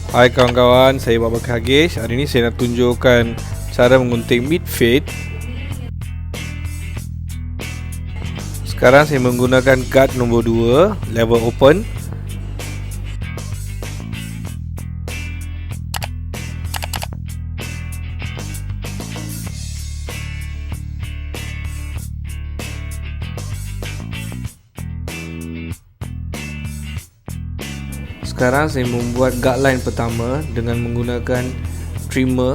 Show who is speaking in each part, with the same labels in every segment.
Speaker 1: Hai kawan-kawan, saya Barber Hagish. Hari ini saya nak tunjukkan cara menggunting mid fade. Sekarang saya menggunakan guard nombor 2, level open. Sekarang saya membuat guideline pertama dengan menggunakan trimmer.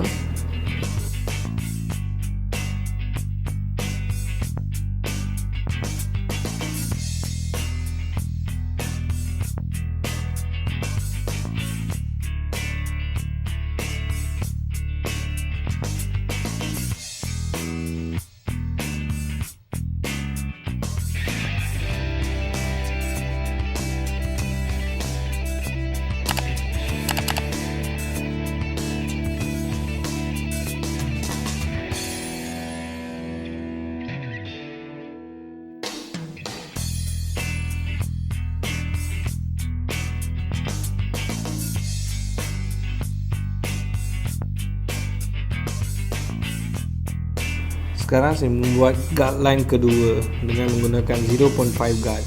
Speaker 1: Sekarang saya membuat guideline kedua dengan menggunakan 0.5 guard.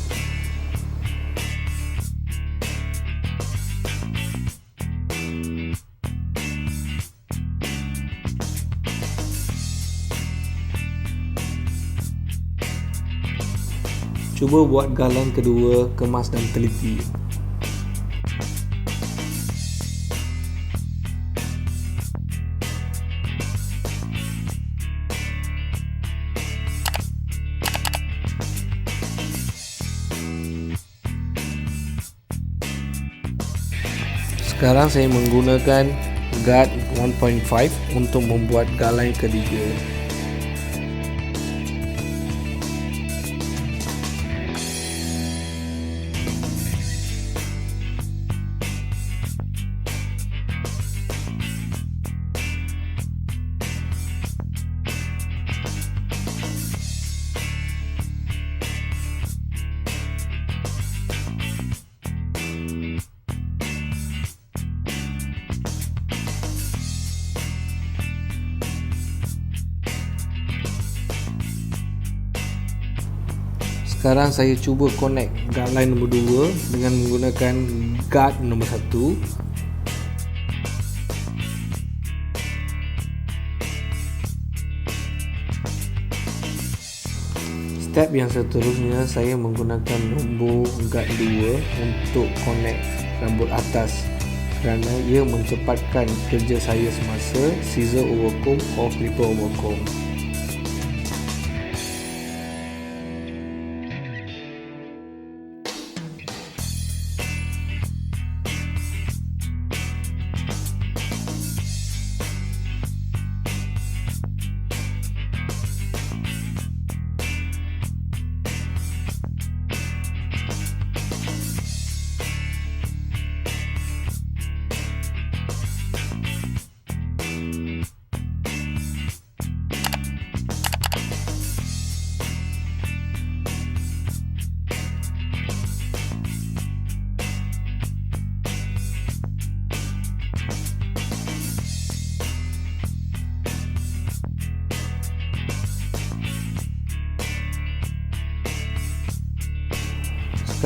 Speaker 1: Cuba buat guideline kedua kemas dan teliti. Sekarang saya menggunakan guard 1.5 untuk membuat guideline ketiga. Sekarang saya cuba connect guideline nombor 2 dengan menggunakan guard nombor 1. Step yang seterusnya saya menggunakan nombor guard 2 untuk connect rambut atas kerana ia mencepatkan kerja saya semasa scissor over comb atau clipper over comb.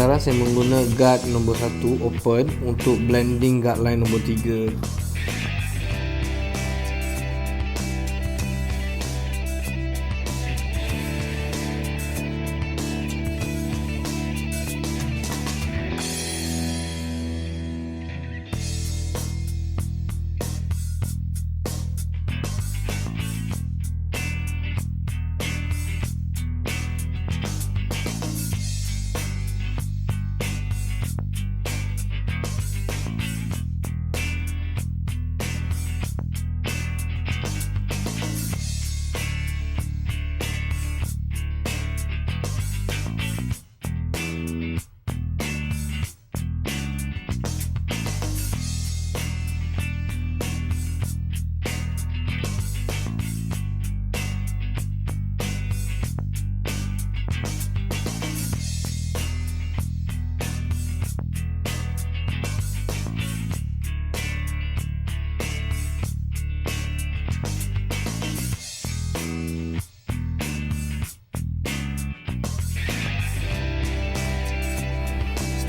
Speaker 1: Sekarang saya menggunakan guard nombor 1 open untuk blending guideline nombor 3.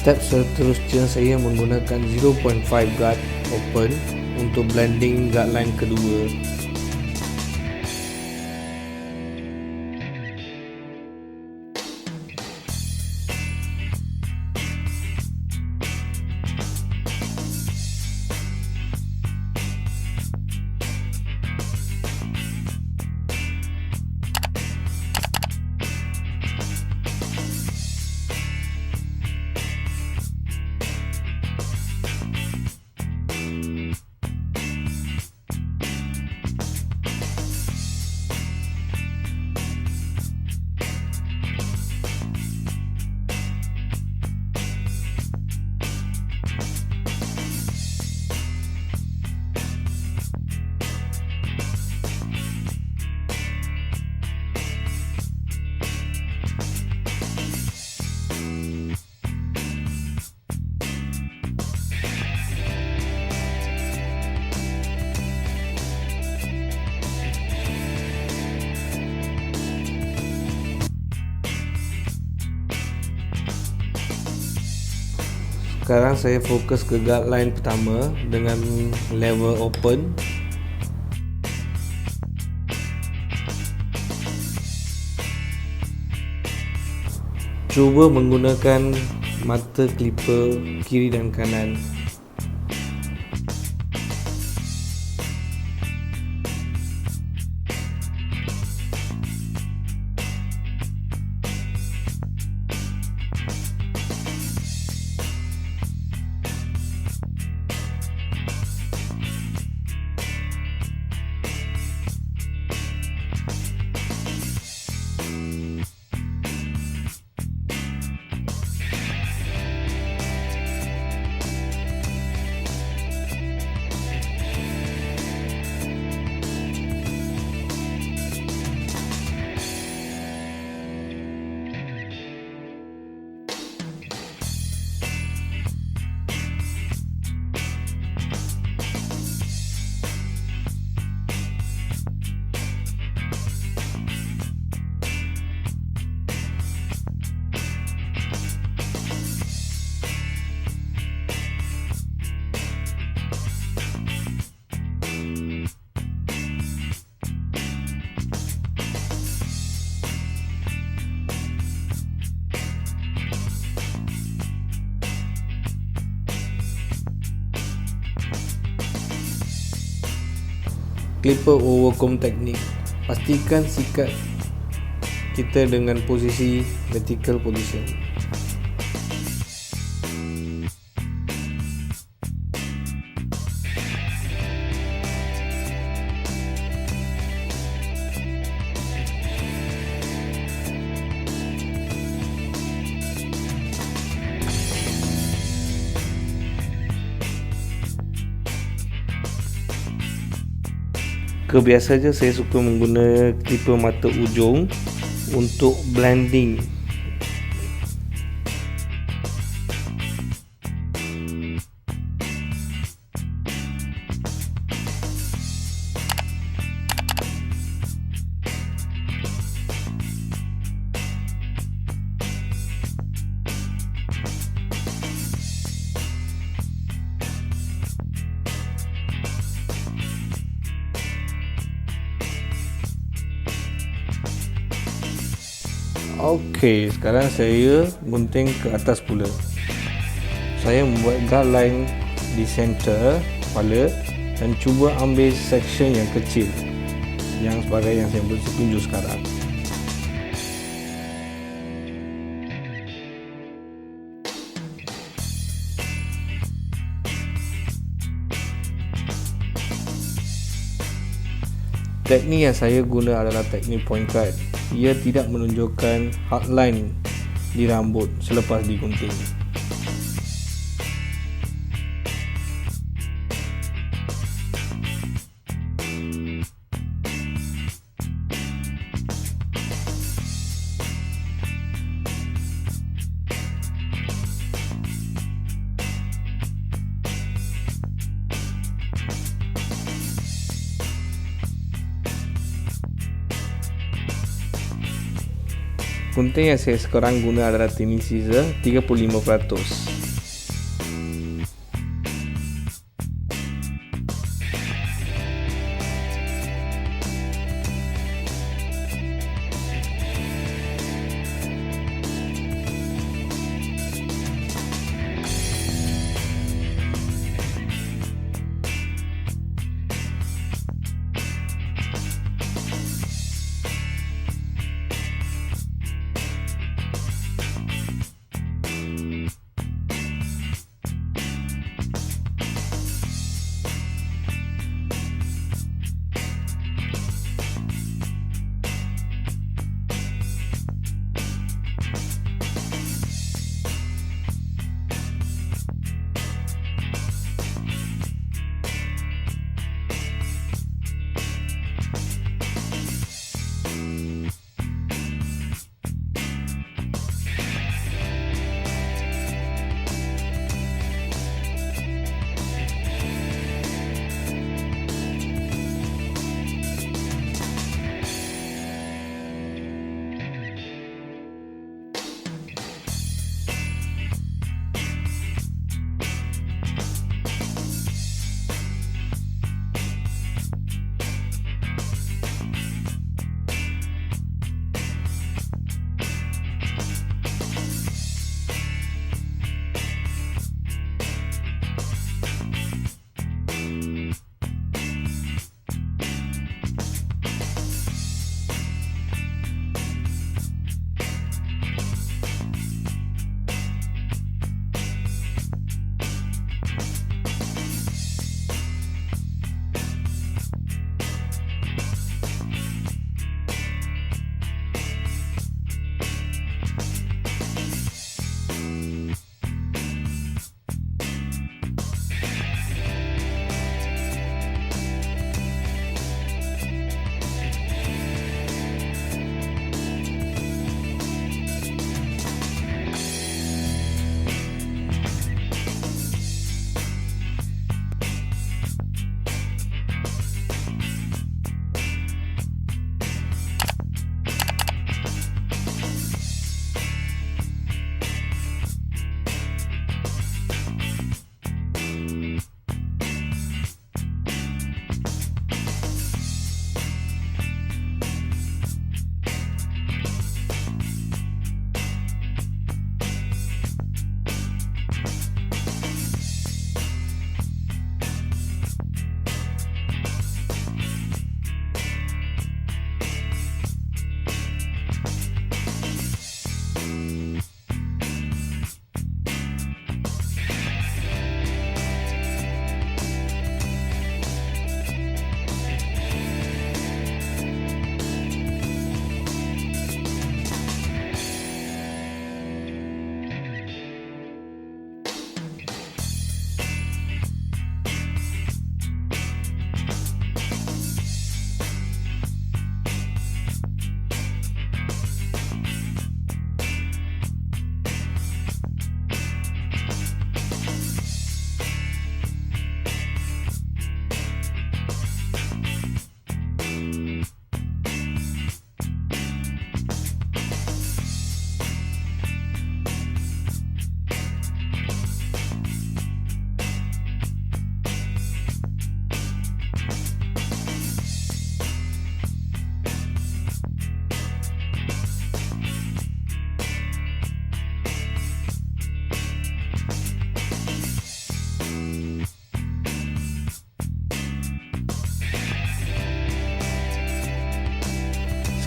Speaker 1: Step seterusnya saya menggunakan 0.5 guard open untuk blending guideline kedua. Sekarang saya fokus ke guideline pertama dengan level open. Cuba menggunakan mata clipper kiri dan kanan. Clipper overcomb teknik. Pastikan sikat kita dengan posisi vertical position. Biasanya saya suka menggunakan clipper mata ujung untuk blending. Okey, sekarang saya gunting ke atas pula. Saya membuat guideline di center kepala dan cuba ambil section yang kecil, yang sebagai yang saya tunjuk sekarang. Teknik yang saya guna adalah teknik point cut. Ia tidak menunjukkan hardline di rambut selepas digunting. Gunting yang saya sekarang guna adalah tiny scissor 35%.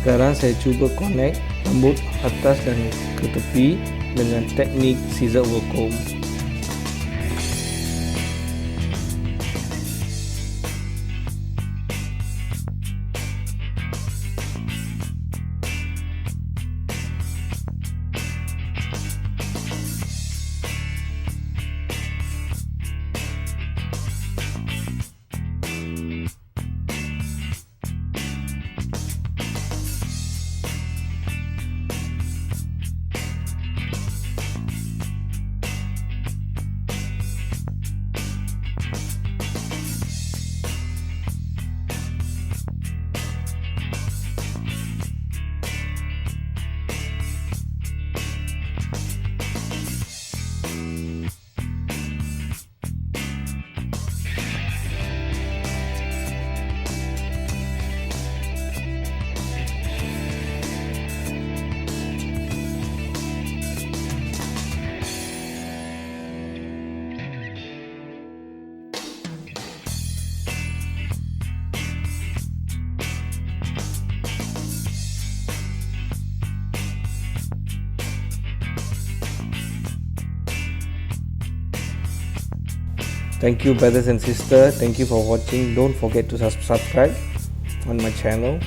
Speaker 1: Sekarang saya cuba connect rambut atas dan ke tepi dengan teknik scissor over comb. Thank you brothers and sisters, thank you for watching. Don't forget to subscribe on my channel.